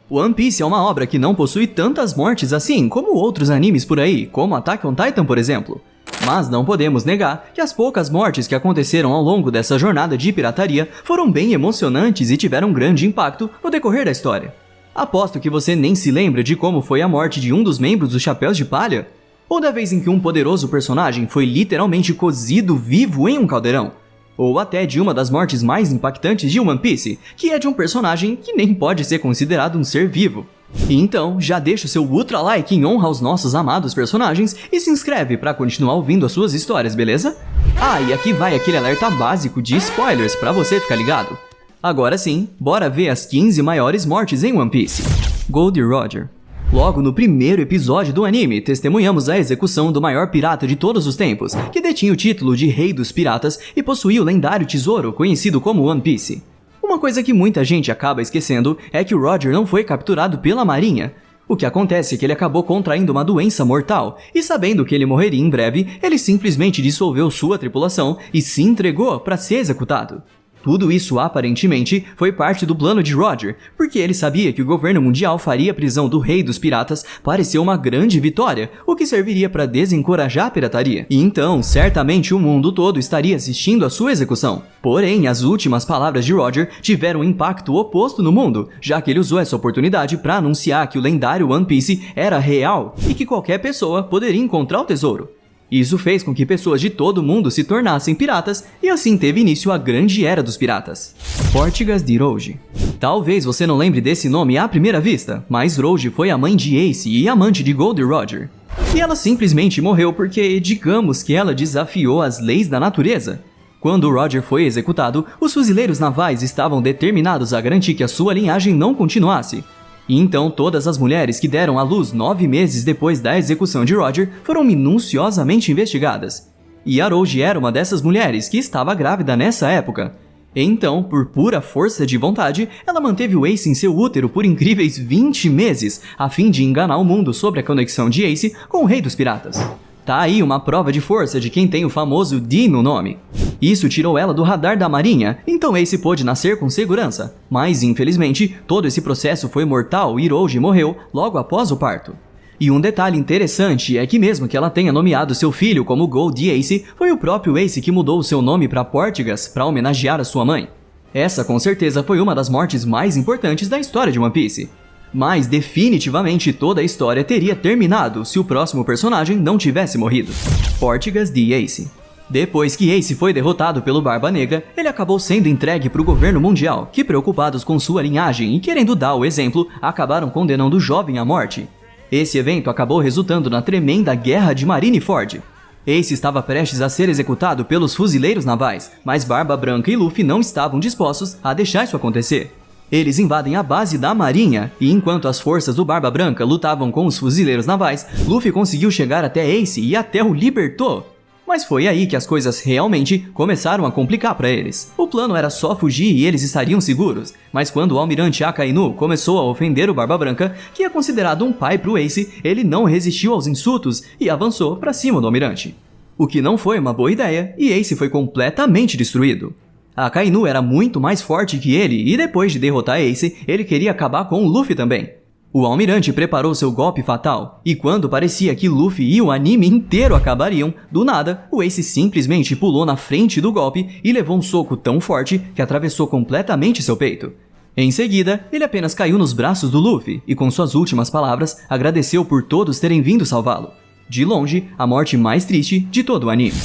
One Piece é uma obra que não possui tantas mortes assim como outros animes por aí, como Attack on Titan, por exemplo. Mas não podemos negar que as poucas mortes que aconteceram ao longo dessa jornada de pirataria foram bem emocionantes e tiveram grande impacto no decorrer da história. Aposto que você nem se lembra de como foi a morte de um dos membros dos Chapéus de Palha, ou da vez em que um poderoso personagem foi literalmente cozido vivo em um caldeirão, ou até de uma das mortes mais impactantes de One Piece, que é de um personagem que nem pode ser considerado um ser vivo. E então, já deixa o seu ultra like em honra aos nossos amados personagens e se inscreve para continuar ouvindo as suas histórias, beleza? Ah, e aqui vai aquele alerta básico de spoilers para você ficar ligado. Agora sim, bora ver as 15 maiores mortes em One Piece. Gold Roger. Logo no primeiro episódio do anime, testemunhamos a execução do maior pirata de todos os tempos, que detinha o título de Rei dos Piratas e possuía o lendário tesouro conhecido como One Piece. Uma coisa que muita gente acaba esquecendo é que o Roger não foi capturado pela marinha. O que acontece é que ele acabou contraindo uma doença mortal, e sabendo que ele morreria em breve, ele simplesmente dissolveu sua tripulação e se entregou para ser executado. Tudo isso, aparentemente, foi parte do plano de Roger, porque ele sabia que o governo mundial faria a prisão do Rei dos Piratas parecer uma grande vitória, o que serviria para desencorajar a pirataria. E então, certamente o mundo todo estaria assistindo a sua execução. Porém, as últimas palavras de Roger tiveram um impacto oposto no mundo, já que ele usou essa oportunidade para anunciar que o lendário One Piece era real e que qualquer pessoa poderia encontrar o tesouro. Isso fez com que pessoas de todo o mundo se tornassem piratas, e assim teve início a grande era dos piratas. Portigas de Rouge. Talvez você não lembre desse nome à primeira vista, mas Rouge foi a mãe de Ace e amante de Gold Roger. E ela simplesmente morreu porque, digamos que ela desafiou as leis da natureza. Quando Roger foi executado, os fuzileiros navais estavam determinados a garantir que a sua linhagem não continuasse. E então todas as mulheres que deram à luz 9 meses depois da execução de Roger foram minuciosamente investigadas. E a Rouge era uma dessas mulheres que estava grávida nessa época. Então, por pura força de vontade, ela manteve o Ace em seu útero por incríveis 20 meses, a fim de enganar o mundo sobre a conexão de Ace com o Rei dos Piratas. Tá aí uma prova de força de quem tem o famoso D no nome. Isso tirou ela do radar da marinha, então Ace pôde nascer com segurança. Mas, infelizmente, todo esse processo foi mortal e Rouge morreu logo após o parto. E um detalhe interessante é que mesmo que ela tenha nomeado seu filho como Gold Ace, foi o próprio Ace que mudou o seu nome para Portigas para homenagear a sua mãe. Essa com certeza foi uma das mortes mais importantes da história de One Piece. Mas definitivamente toda a história teria terminado se o próximo personagem não tivesse morrido. Portigas de Ace. Depois que Ace foi derrotado pelo Barba Negra, ele acabou sendo entregue para o governo mundial, que, preocupados com sua linhagem e querendo dar o exemplo, acabaram condenando o jovem à morte. Esse evento acabou resultando na tremenda Guerra de Marineford. Ace estava prestes a ser executado pelos fuzileiros navais, mas Barba Branca e Luffy não estavam dispostos a deixar isso acontecer. Eles invadem a base da marinha, e enquanto as forças do Barba Branca lutavam com os fuzileiros navais, Luffy conseguiu chegar até Ace e até o libertou. Mas foi aí que as coisas realmente começaram a complicar para eles. O plano era só fugir e eles estariam seguros, mas quando o almirante Akainu começou a ofender o Barba Branca, que é considerado um pai pro Ace, ele não resistiu aos insultos e avançou para cima do almirante. O que não foi uma boa ideia, e Ace foi completamente destruído. Akainu era muito mais forte que ele e depois de derrotar Ace, ele queria acabar com o Luffy também. O almirante preparou seu golpe fatal, e quando parecia que Luffy e o anime inteiro acabariam, do nada, o Ace simplesmente pulou na frente do golpe e levou um soco tão forte que atravessou completamente seu peito. Em seguida, ele apenas caiu nos braços do Luffy e com suas últimas palavras agradeceu por todos terem vindo salvá-lo. De longe, a morte mais triste de todo o anime.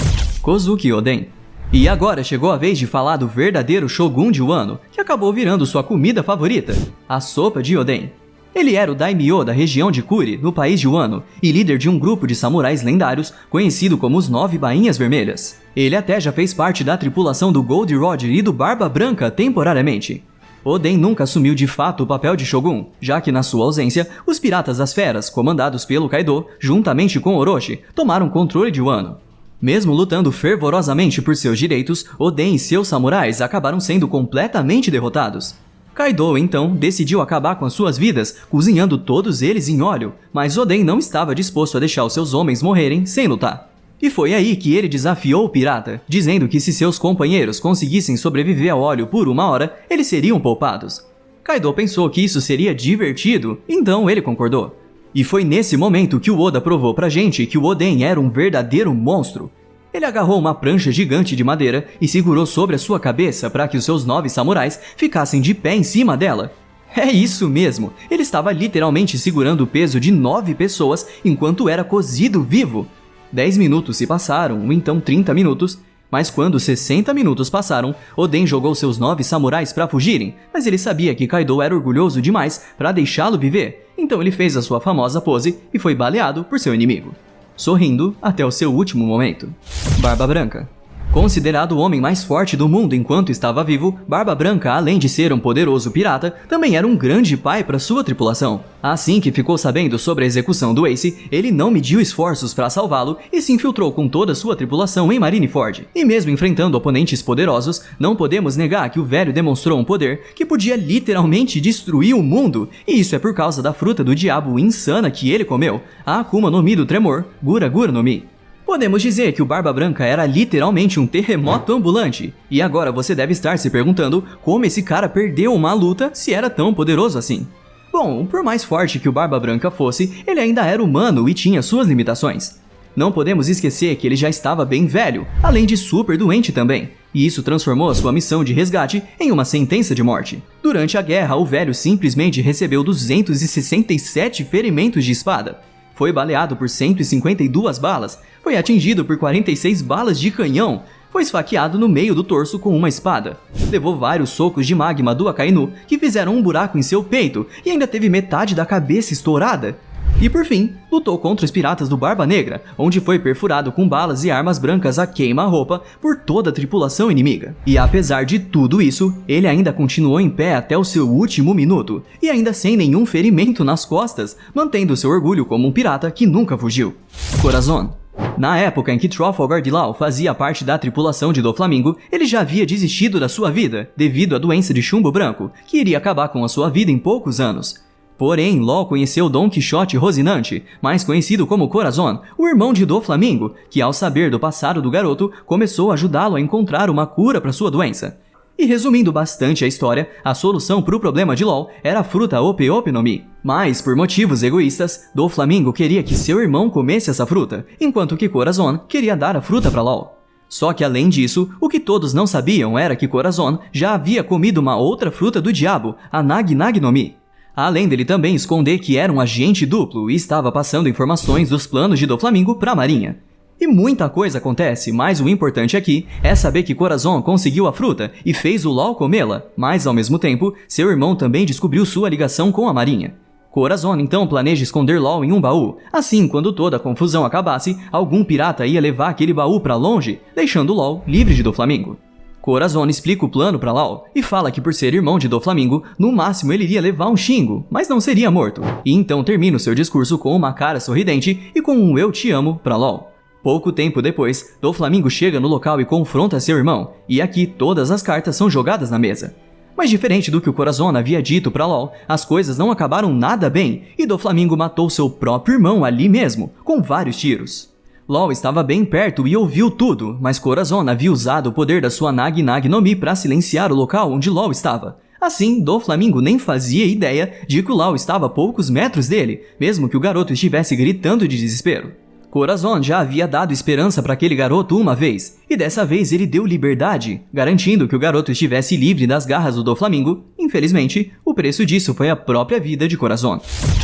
Kozuki Oden. E agora chegou a vez de falar do verdadeiro Shogun de Wano, que acabou virando sua comida favorita, a sopa de Oden. Ele era o daimyo da região de Kuri, no país de Wano, e líder de um grupo de samurais lendários conhecido como os 9 Bainhas Vermelhas. Ele até já fez parte da tripulação do Gold Roger e do Barba Branca temporariamente. Oden nunca assumiu de fato o papel de Shogun, já que na sua ausência, os Piratas das Feras, comandados pelo Kaido, juntamente com Orochi, tomaram controle de Wano. Mesmo lutando fervorosamente por seus direitos, Oden e seus samurais acabaram sendo completamente derrotados. Kaido, então, decidiu acabar com as suas vidas, cozinhando todos eles em óleo, mas Oden não estava disposto a deixar os seus homens morrerem sem lutar. E foi aí que ele desafiou o pirata, dizendo que se seus companheiros conseguissem sobreviver ao óleo por 1 hora, eles seriam poupados. Kaido pensou que isso seria divertido, então ele concordou. E foi nesse momento que o Oda provou pra gente que o Oden era um verdadeiro monstro. Ele agarrou uma prancha gigante de madeira e segurou sobre a sua cabeça para que os seus 9 samurais ficassem de pé em cima dela. É isso mesmo, ele estava literalmente segurando o peso de 9 pessoas enquanto era cozido vivo. 10 minutos se passaram, ou então 30 minutos, mas quando 60 minutos passaram, Oden jogou seus 9 samurais para fugirem, mas ele sabia que Kaido era orgulhoso demais para deixá-lo viver, então ele fez a sua famosa pose e foi baleado por seu inimigo, sorrindo até o seu último momento. Barba Branca. Considerado o homem mais forte do mundo enquanto estava vivo, Barba Branca, além de ser um poderoso pirata, também era um grande pai para sua tripulação. Assim que ficou sabendo sobre a execução do Ace, ele não mediu esforços para salvá-lo e se infiltrou com toda a sua tripulação em Marineford. E mesmo enfrentando oponentes poderosos, não podemos negar que o velho demonstrou um poder que podia literalmente destruir o mundo, e isso é por causa da fruta do diabo insana que ele comeu, a Akuma no Mi do Tremor, Gura Gura no Mi. Podemos dizer que o Barba Branca era literalmente um terremoto ambulante. E agora você deve estar se perguntando como esse cara perdeu uma luta se era tão poderoso assim. Bom, por mais forte que o Barba Branca fosse, ele ainda era humano e tinha suas limitações. Não podemos esquecer que ele já estava bem velho, além de super doente também. E isso transformou a sua missão de resgate em uma sentença de morte. Durante a guerra, o velho simplesmente recebeu 267 ferimentos de espada. Foi baleado por 152 balas, foi atingido por 46 balas de canhão, foi esfaqueado no meio do torso com uma espada, levou vários socos de magma do Akainu que fizeram um buraco em seu peito e ainda teve metade da cabeça estourada. E por fim, lutou contra os piratas do Barba Negra, onde foi perfurado com balas e armas brancas a queima-roupa por toda a tripulação inimiga. E apesar de tudo isso, ele ainda continuou em pé até o seu último minuto, e ainda sem nenhum ferimento nas costas, mantendo seu orgulho como um pirata que nunca fugiu. Corazon. Na época em que Trafalgar Law fazia parte da tripulação de Doflamingo, ele já havia desistido da sua vida, devido à doença de chumbo branco, que iria acabar com a sua vida em poucos anos. Porém, Law conheceu Don Quixote Rocinante, mais conhecido como Corazon, o irmão de Doflamingo, que ao saber do passado do garoto, começou a ajudá-lo a encontrar uma cura para sua doença. E resumindo bastante a história, a solução para o problema de Law era a fruta Ope Ope no Mi. Mas, por motivos egoístas, Doflamingo queria que seu irmão comesse essa fruta, enquanto que Corazon queria dar a fruta para Law. Só que além disso, o que todos não sabiam era que Corazon já havia comido uma outra fruta do diabo, a Nagi Nagi no Mi. Além dele também esconder que era um agente duplo e estava passando informações dos planos de Doflamingo para a marinha. E muita coisa acontece, mas o importante aqui é saber que Corazon conseguiu a fruta e fez o Law comê-la, mas ao mesmo tempo, seu irmão também descobriu sua ligação com a marinha. Corazon então planeja esconder Law em um baú, assim quando toda a confusão acabasse, algum pirata ia levar aquele baú para longe, deixando Law livre de Doflamingo. Corazon explica o plano para Law e fala que por ser irmão de Doflamingo, no máximo ele iria levar um xingo, mas não seria morto. E então termina o seu discurso com uma cara sorridente e com um eu te amo para Law. Pouco tempo depois, Doflamingo chega no local e confronta seu irmão, e aqui todas as cartas são jogadas na mesa. Mas diferente do que o Corazon havia dito para Law, as coisas não acabaram nada bem, e Doflamingo matou seu próprio irmão ali mesmo, com vários tiros. Law estava bem perto e ouviu tudo, mas Corazon havia usado o poder da sua Nagi Nagi no Mi para silenciar o local onde Law estava. Assim, Doflamingo nem fazia ideia de que o Law estava a poucos metros dele, mesmo que o garoto estivesse gritando de desespero. Corazon já havia dado esperança para aquele garoto uma vez, e dessa vez ele deu liberdade, garantindo que o garoto estivesse livre das garras do Doflamingo. Infelizmente, o preço disso foi a própria vida de Corazon.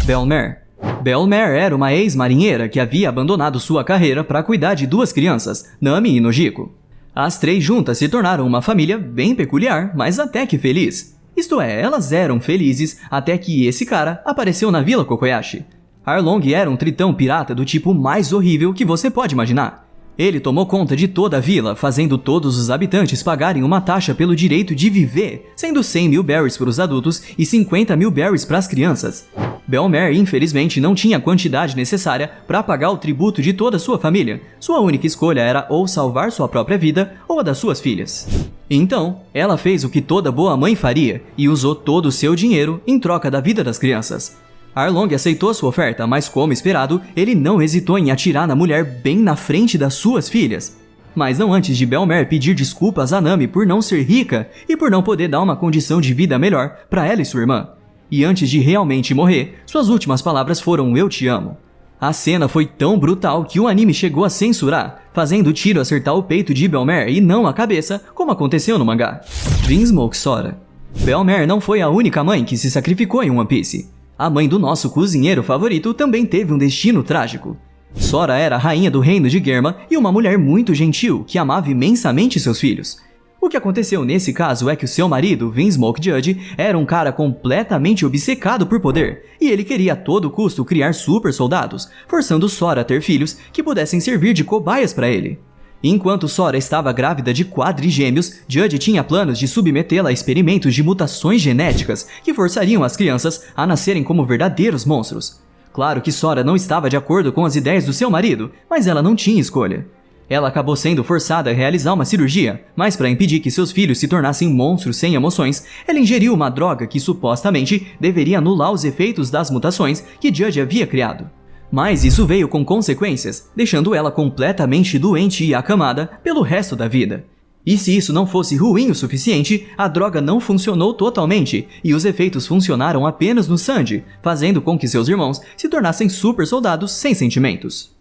Bell-mère. Bell-mère era uma ex-marinheira que havia abandonado sua carreira para cuidar de 2 crianças, Nami e Nojiko. As 3 juntas se tornaram uma família bem peculiar, mas até que feliz. Isto é, elas eram felizes até que esse cara apareceu na Vila Kokoyashi. Arlong era um tritão pirata do tipo mais horrível que você pode imaginar. Ele tomou conta de toda a vila, fazendo todos os habitantes pagarem uma taxa pelo direito de viver, sendo 100 mil berries para os adultos e 50 mil berries para as crianças. Bell-mère, infelizmente, não tinha a quantidade necessária para pagar o tributo de toda a sua família. Sua única escolha era ou salvar sua própria vida ou a das suas filhas. Então, ela fez o que toda boa mãe faria e usou todo o seu dinheiro em troca da vida das crianças. Arlong aceitou sua oferta, mas como esperado, ele não hesitou em atirar na mulher bem na frente das suas filhas. mas não antes de Bell-mère pedir desculpas a Nami por não ser rica e por não poder dar uma condição de vida melhor para ela e sua irmã. E antes de realmente morrer, suas últimas palavras foram "eu te amo". A cena foi tão brutal que o anime chegou a censurar, fazendo o tiro acertar o peito de Bell-mère e não a cabeça, como aconteceu no mangá. Vinsmoke Sora. Bell-mère não foi a única mãe que se sacrificou em One Piece. A mãe do nosso cozinheiro favorito também teve um destino trágico. Sora era a rainha do reino de Germa e uma mulher muito gentil que amava imensamente seus filhos. O que aconteceu nesse caso é que o seu marido, Vinsmoke Judge, era um cara completamente obcecado por poder, e ele queria a todo custo criar super soldados, forçando Sora a ter filhos que pudessem servir de cobaias para ele. Enquanto Sora estava grávida de quadrigêmeos, Judge tinha planos de submetê-la a experimentos de mutações genéticas que forçariam as crianças a nascerem como verdadeiros monstros. Claro que Sora não estava de acordo com as ideias do seu marido, mas ela não tinha escolha. Ela acabou sendo forçada a realizar uma cirurgia, mas para impedir que seus filhos se tornassem monstros sem emoções, ela ingeriu uma droga que supostamente deveria anular os efeitos das mutações que Judge havia criado. Mas isso veio com consequências, deixando ela completamente doente e acamada pelo resto da vida. E se isso não fosse ruim o suficiente, a droga não funcionou totalmente, e os efeitos funcionaram apenas no Sanji, fazendo com que seus irmãos se tornassem super soldados sem sentimentos.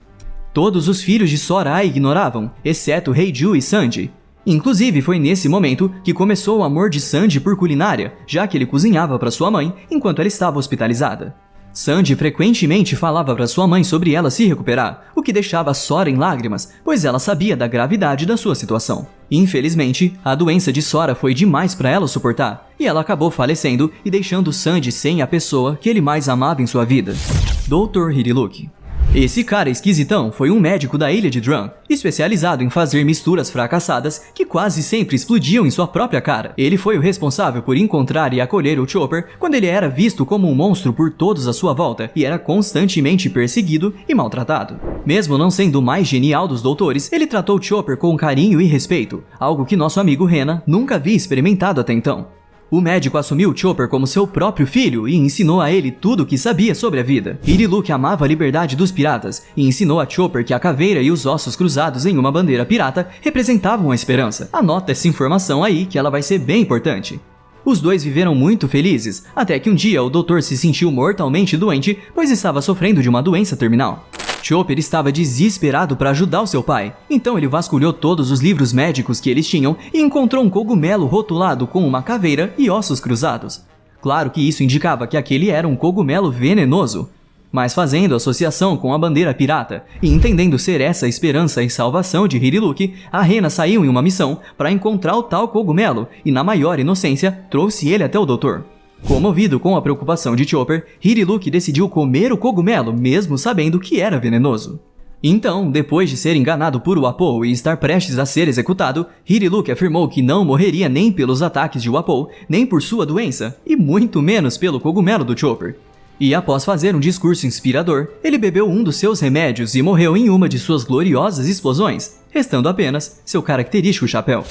Todos os filhos de Sora a ignoravam, exceto Heiju e Sanji. Inclusive, foi nesse momento que começou o amor de Sanji por culinária, já que ele cozinhava para sua mãe enquanto ela estava hospitalizada. Sanji frequentemente falava para sua mãe sobre ela se recuperar, o que deixava Sora em lágrimas, pois ela sabia da gravidade da sua situação. Infelizmente, a doença de Sora foi demais para ela suportar, e ela acabou falecendo e deixando Sanji sem a pessoa que ele mais amava em sua vida. Dr. Hiriluki. Esse cara esquisitão foi um médico da ilha de Drum, especializado em fazer misturas fracassadas que quase sempre explodiam em sua própria cara. Ele foi o responsável por encontrar e acolher o Chopper quando ele era visto como um monstro por todos à sua volta e era constantemente perseguido e maltratado. Mesmo não sendo o mais genial dos doutores, ele tratou Chopper com carinho e respeito, algo que nosso amigo Rena nunca havia experimentado até então. O médico assumiu Chopper como seu próprio filho e ensinou a ele tudo o que sabia sobre a vida. Hiriluki amava a liberdade dos piratas e ensinou a Chopper que a caveira e os ossos cruzados em uma bandeira pirata representavam a esperança. Anota essa informação aí que ela vai ser bem importante. Os dois viveram muito felizes, até que um dia o doutor se sentiu mortalmente doente, pois estava sofrendo de uma doença terminal. Chopper estava desesperado para ajudar o seu pai, então ele vasculhou todos os livros médicos que eles tinham e encontrou um cogumelo rotulado com uma caveira e ossos cruzados. Claro que isso indicava que aquele era um cogumelo venenoso, mas fazendo associação com a bandeira pirata e entendendo ser essa a esperança e salvação de Hiriluki, a Rena saiu em uma missão para encontrar o tal cogumelo e, na maior inocência, trouxe ele até o doutor. Comovido com a preocupação de Chopper, Hiriluki decidiu comer o cogumelo, mesmo sabendo que era venenoso. Então, depois de ser enganado por Wapol e estar prestes a ser executado, Hiriluki afirmou que não morreria nem pelos ataques de Wapol, nem por sua doença, e muito menos pelo cogumelo do Chopper. E após fazer um discurso inspirador, ele bebeu um dos seus remédios e morreu em uma de suas gloriosas explosões, restando apenas seu característico chapéu.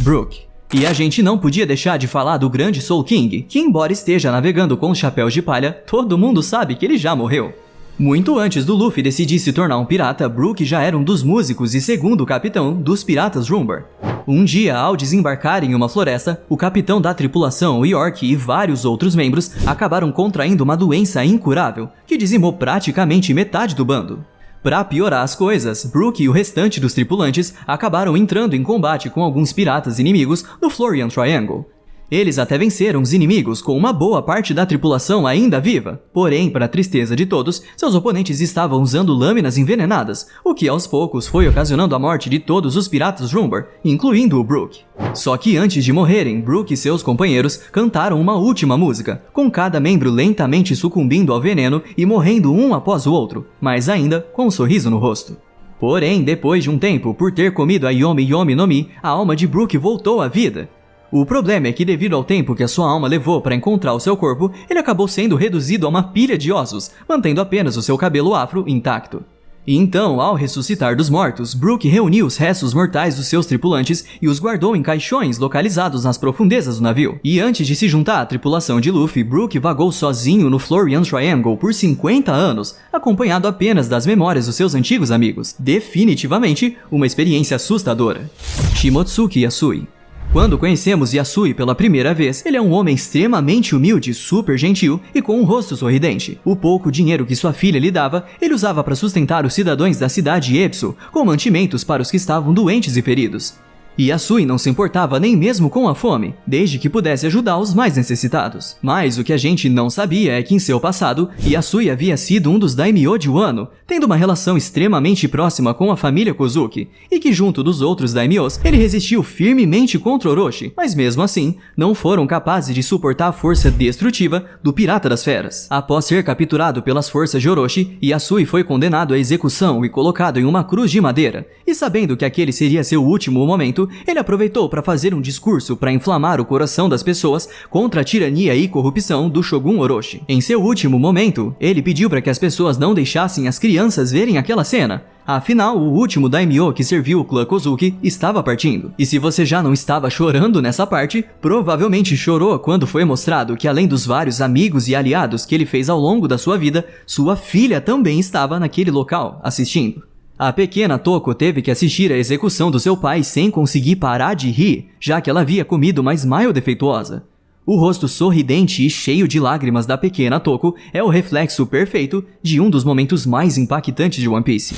Brook. E a gente não podia deixar de falar do grande Soul King, que embora esteja navegando com os chapéus de palha, todo mundo sabe que ele já morreu. Muito antes do Luffy decidir se tornar um pirata, Brook já era um dos músicos e segundo capitão dos piratas Rumbar. Um dia, ao desembarcar em uma floresta, o capitão da tripulação, York, e vários outros membros acabaram contraindo uma doença incurável, que dizimou praticamente metade do bando. Para piorar as coisas, Brook e o restante dos tripulantes acabaram entrando em combate com alguns piratas inimigos no Florian Triangle. Eles até venceram os inimigos com uma boa parte da tripulação ainda viva, porém, para a tristeza de todos, seus oponentes estavam usando lâminas envenenadas, o que aos poucos foi ocasionando a morte de todos os piratas Rumbar, incluindo o Brook. Só que antes de morrerem, Brook e seus companheiros cantaram uma última música, com cada membro lentamente sucumbindo ao veneno e morrendo um após o outro, mas ainda com um sorriso no rosto. Porém, depois de um tempo, por ter comido a Yomi Yomi no Mi, a alma de Brook voltou à vida. O problema é que devido ao tempo que a sua alma levou para encontrar o seu corpo, ele acabou sendo reduzido a uma pilha de ossos, mantendo apenas o seu cabelo afro intacto. E então, ao ressuscitar dos mortos, Brook reuniu os restos mortais dos seus tripulantes e os guardou em caixões localizados nas profundezas do navio. E antes de se juntar à tripulação de Luffy, Brook vagou sozinho no Florian Triangle por 50 anos, acompanhado apenas das memórias dos seus antigos amigos. Definitivamente, uma experiência assustadora. Shimotsuki Yasui. Quando conhecemos Yasui pela primeira vez, ele é um homem extremamente humilde, super gentil e com um rosto sorridente. O pouco dinheiro que sua filha lhe dava, ele usava para sustentar os cidadãos da cidade Epso, com mantimentos para os que estavam doentes e feridos. E Yasui não se importava nem mesmo com a fome, desde que pudesse ajudar os mais necessitados. Mas o que a gente não sabia é que em seu passado, Yasui havia sido um dos daimyo de Wano, tendo uma relação extremamente próxima com a família Kozuki, e que junto dos outros daimyos, ele resistiu firmemente contra Orochi, mas mesmo assim, não foram capazes de suportar a força destrutiva do Pirata das Feras. Após ser capturado pelas forças de Orochi, Yasui foi condenado à execução e colocado em uma cruz de madeira, e sabendo que aquele seria seu último momento, ele aproveitou para fazer um discurso para inflamar o coração das pessoas contra a tirania e corrupção do Shogun Orochi. Em seu último momento, ele pediu para que as pessoas não deixassem as crianças verem aquela cena. Afinal, o último daimyo que serviu o clã Kozuki estava partindo. E se você já não estava chorando nessa parte, provavelmente chorou quando foi mostrado que além dos vários amigos e aliados que ele fez ao longo da sua vida, sua filha também estava naquele local, assistindo. A pequena Toko teve que assistir à execução do seu pai sem conseguir parar de rir, já que ela havia comido uma Smile defeituosa. O rosto sorridente e cheio de lágrimas da pequena Toko é o reflexo perfeito de um dos momentos mais impactantes de One Piece.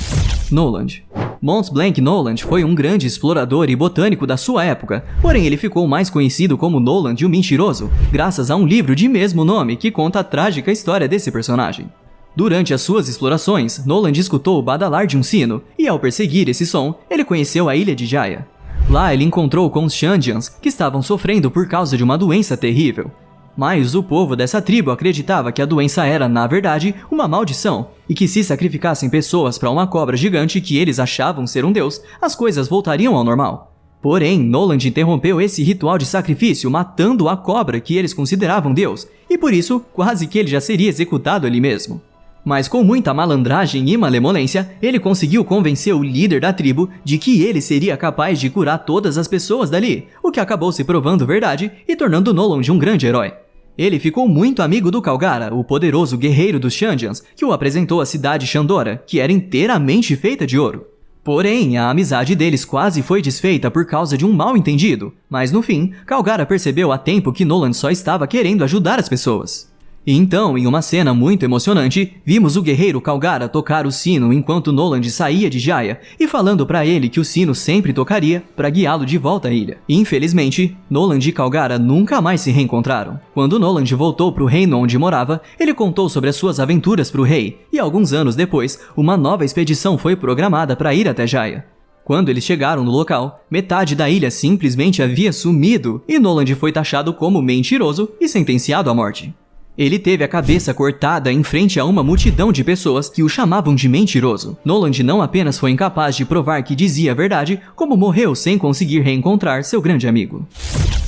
Noland. Mont Blanc Noland foi um grande explorador e botânico da sua época, porém ele ficou mais conhecido como Noland o Mentiroso, graças a um livro de mesmo nome que conta a trágica história desse personagem. Durante as suas explorações, Noland escutou o badalar de um sino, e ao perseguir esse som, ele conheceu a ilha de Jaya. Lá ele encontrou com os Shandians, que estavam sofrendo por causa de uma doença terrível. Mas o povo dessa tribo acreditava que a doença era, na verdade, uma maldição, e que se sacrificassem pessoas para uma cobra gigante que eles achavam ser um deus, as coisas voltariam ao normal. Porém, Noland interrompeu esse ritual de sacrifício matando a cobra que eles consideravam deus, e por isso, quase que ele já seria executado ali mesmo. Mas com muita malandragem e malemolência, ele conseguiu convencer o líder da tribo de que ele seria capaz de curar todas as pessoas dali, o que acabou se provando verdade e tornando Noland um grande herói. Ele ficou muito amigo do Kalgara, o poderoso guerreiro dos Shandians, que o apresentou à cidade Shandora, que era inteiramente feita de ouro. Porém, a amizade deles quase foi desfeita por causa de um mal-entendido, mas no fim, Kalgara percebeu a tempo que Noland só estava querendo ajudar as pessoas. E então, em uma cena muito emocionante, vimos o guerreiro Kalgara tocar o sino enquanto Noland saía de Jaya e falando para ele que o sino sempre tocaria para guiá-lo de volta à ilha. Infelizmente, Noland e Kalgara nunca mais se reencontraram. Quando Noland voltou para o reino onde morava, ele contou sobre as suas aventuras para o rei, e alguns anos depois, uma nova expedição foi programada para ir até Jaya. Quando eles chegaram no local, metade da ilha simplesmente havia sumido, e Noland foi taxado como mentiroso e sentenciado à morte. Ele teve a cabeça cortada em frente a uma multidão de pessoas que o chamavam de mentiroso. Noland não apenas foi incapaz de provar que dizia a verdade, como morreu sem conseguir reencontrar seu grande amigo.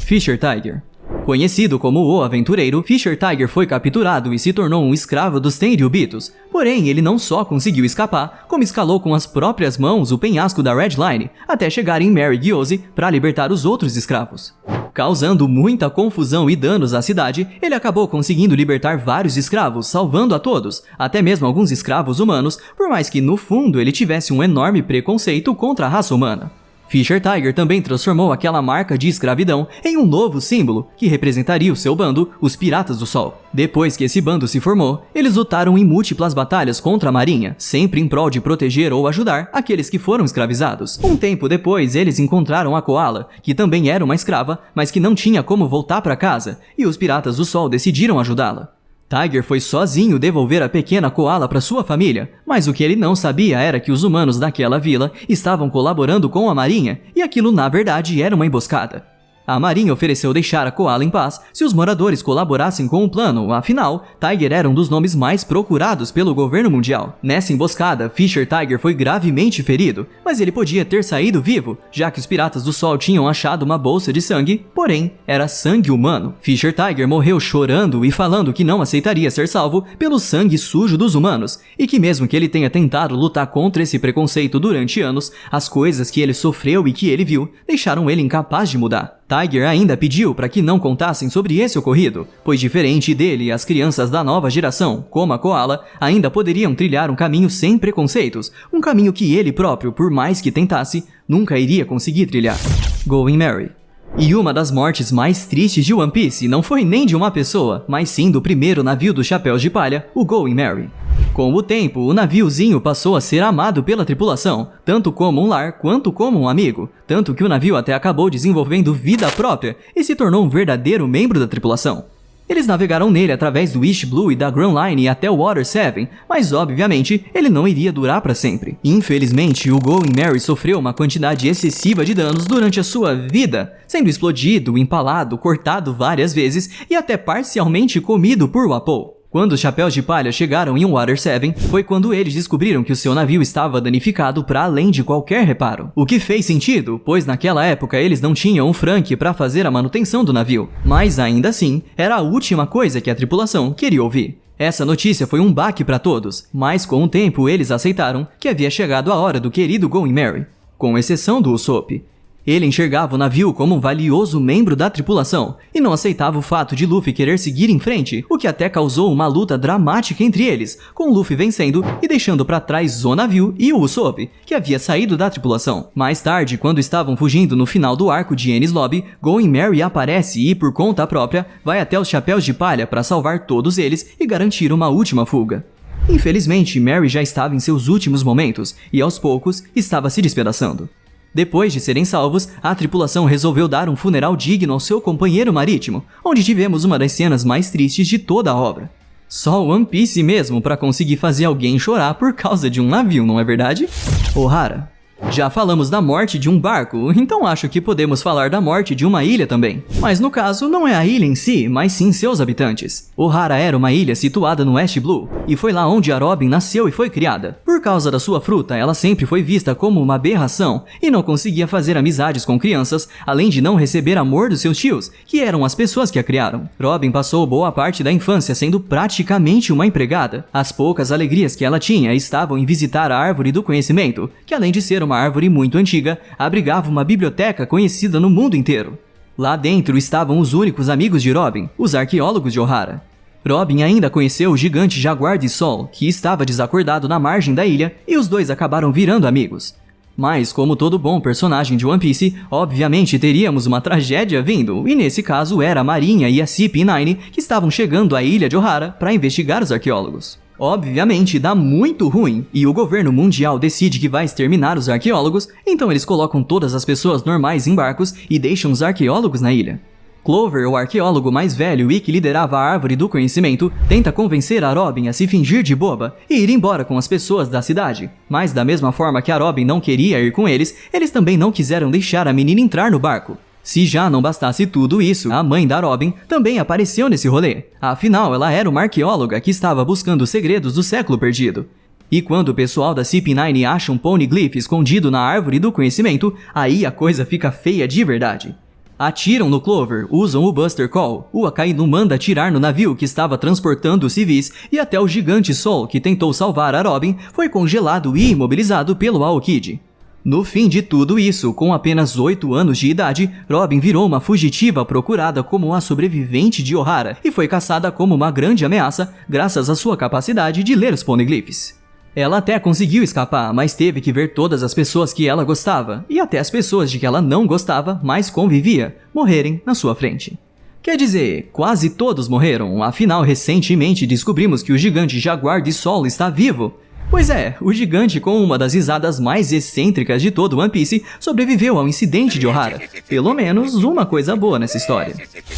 Fisher Tiger. Conhecido como o Aventureiro, Fisher Tiger foi capturado e se tornou um escravo dos Tenryubitos. Porém, ele não só conseguiu escapar, como escalou com as próprias mãos o penhasco da Red Line, até chegar em Mary Gyose para libertar os outros escravos. Causando muita confusão e danos à cidade, ele acabou conseguindo libertar vários escravos, salvando a todos, até mesmo alguns escravos humanos, por mais que no fundo ele tivesse um enorme preconceito contra a raça humana. Fisher Tiger também transformou aquela marca de escravidão em um novo símbolo, que representaria o seu bando, os Piratas do Sol. Depois que esse bando se formou, eles lutaram em múltiplas batalhas contra a marinha, sempre em prol de proteger ou ajudar aqueles que foram escravizados. Um tempo depois, eles encontraram a Koala, que também era uma escrava, mas que não tinha como voltar para casa, e os Piratas do Sol decidiram ajudá-la. Tiger foi sozinho devolver a pequena Koala para sua família, mas o que ele não sabia era que os humanos daquela vila estavam colaborando com a marinha, e aquilo na verdade era uma emboscada. A marinha ofereceu deixar a Koala em paz se os moradores colaborassem com o plano, afinal, Tiger era um dos nomes mais procurados pelo governo mundial. Nessa emboscada, Fisher Tiger foi gravemente ferido, mas ele podia ter saído vivo, já que os Piratas do Sol tinham achado uma bolsa de sangue, porém, era sangue humano. Fisher Tiger morreu chorando e falando que não aceitaria ser salvo pelo sangue sujo dos humanos, e que mesmo que ele tenha tentado lutar contra esse preconceito durante anos, as coisas que ele sofreu e que ele viu deixaram ele incapaz de mudar. Tiger ainda pediu para que não contassem sobre esse ocorrido, pois diferente dele, as crianças da nova geração, como a Koala, ainda poderiam trilhar um caminho sem preconceitos, um caminho que ele próprio, por mais que tentasse, nunca iria conseguir trilhar. Going Merry. E uma das mortes mais tristes de One Piece não foi nem de uma pessoa, mas sim do primeiro navio dos Chapéus de Palha, o Going Merry. Com o tempo, o naviozinho passou a ser amado pela tripulação, tanto como um lar quanto como um amigo, tanto que o navio até acabou desenvolvendo vida própria e se tornou um verdadeiro membro da tripulação. Eles navegaram nele através do East Blue e da Grand Line até o Water 7, mas obviamente ele não iria durar para sempre. Infelizmente, o Going Merry sofreu uma quantidade excessiva de danos durante a sua vida, sendo explodido, empalado, cortado várias vezes e até parcialmente comido por Wapol. Quando os Chapéus de Palha chegaram em Water 7, foi quando eles descobriram que o seu navio estava danificado para além de qualquer reparo. O que fez sentido, pois naquela época eles não tinham um Frank para fazer a manutenção do navio. Mas ainda assim, era a última coisa que a tripulação queria ouvir. Essa notícia foi um baque para todos, mas com o tempo eles aceitaram que havia chegado a hora do querido Going Merry, com exceção do Usopp. Ele enxergava o navio como um valioso membro da tripulação e não aceitava o fato de Luffy querer seguir em frente, o que até causou uma luta dramática entre eles, com Luffy vencendo e deixando para trás o navio e o Usopp, que havia saído da tripulação. Mais tarde, quando estavam fugindo no final do arco de Enies Lobby, Going Merry aparece e, por conta própria, vai até os Chapéus de Palha para salvar todos eles e garantir uma última fuga. Infelizmente, Merry já estava em seus últimos momentos e, aos poucos, estava se despedaçando. Depois de serem salvos, a tripulação resolveu dar um funeral digno ao seu companheiro marítimo, onde tivemos uma das cenas mais tristes de toda a obra. Só One Piece mesmo para conseguir fazer alguém chorar por causa de um navio, não é verdade? Ohara. Já falamos da morte de um barco, então acho que podemos falar da morte de uma ilha também. Mas no caso, não é a ilha em si, mas sim seus habitantes. Ohara era uma ilha situada no East Blue, e foi lá onde a Robin nasceu e foi criada. Por causa da sua fruta, ela sempre foi vista como uma aberração, e não conseguia fazer amizades com crianças, além de não receber amor dos seus tios, que eram as pessoas que a criaram. Robin passou boa parte da infância sendo praticamente uma empregada. As poucas alegrias que ela tinha estavam em visitar a Árvore do Conhecimento, que além de ser uma árvore muito antiga, abrigava uma biblioteca conhecida no mundo inteiro. Lá dentro estavam os únicos amigos de Robin, os arqueólogos de Ohara. Robin ainda conheceu o gigante Jaguar de Sol, que estava desacordado na margem da ilha, e os dois acabaram virando amigos. Mas, como todo bom personagem de One Piece, obviamente teríamos uma tragédia vindo, e nesse caso era a Marinha e a CP9 que estavam chegando à ilha de Ohara para investigar os arqueólogos. Obviamente dá muito ruim, e o governo mundial decide que vai exterminar os arqueólogos, então eles colocam todas as pessoas normais em barcos e deixam os arqueólogos na ilha. Clover, o arqueólogo mais velho e que liderava a Árvore do Conhecimento, tenta convencer a Robin a se fingir de boba e ir embora com as pessoas da cidade. Mas da mesma forma que a Robin não queria ir com eles, eles também não quiseram deixar a menina entrar no barco. Se já não bastasse tudo isso, a mãe da Robin também apareceu nesse rolê. Afinal, ela era uma arqueóloga que estava buscando os segredos do século perdido. E quando o pessoal da CP9 acha um Poneglyph escondido na Árvore do Conhecimento, aí a coisa fica feia de verdade. Atiram no Clover, usam o Buster Call, o Akainu manda atirar no navio que estava transportando os civis e até o gigante Sol que tentou salvar a Robin foi congelado e imobilizado pelo Aokiji. No fim de tudo isso, com apenas 8 anos de idade, Robin virou uma fugitiva procurada como a sobrevivente de Ohara e foi caçada como uma grande ameaça graças à sua capacidade de ler os poneglyphs. Ela até conseguiu escapar, mas teve que ver todas as pessoas que ela gostava, e até as pessoas de que ela não gostava, mas convivia, morrerem na sua frente. Quer dizer, quase todos morreram, afinal recentemente descobrimos que o gigante Jaguar de Sol está vivo. Pois é, o gigante com uma das risadas mais excêntricas de todo One Piece sobreviveu ao incidente de Ohara. Pelo menos uma coisa boa nessa história.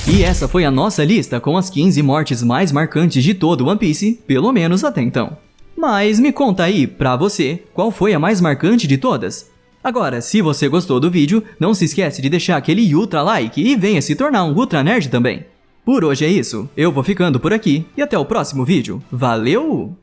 E essa foi a nossa lista com as 15 mortes mais marcantes de todo One Piece, pelo menos até então. Mas me conta aí, pra você, qual foi a mais marcante de todas? Agora, se você gostou do vídeo, não se esquece de deixar aquele ultra like e venha se tornar um Ultra Nerd também. Por hoje é isso, eu vou ficando por aqui e até o próximo vídeo. Valeu!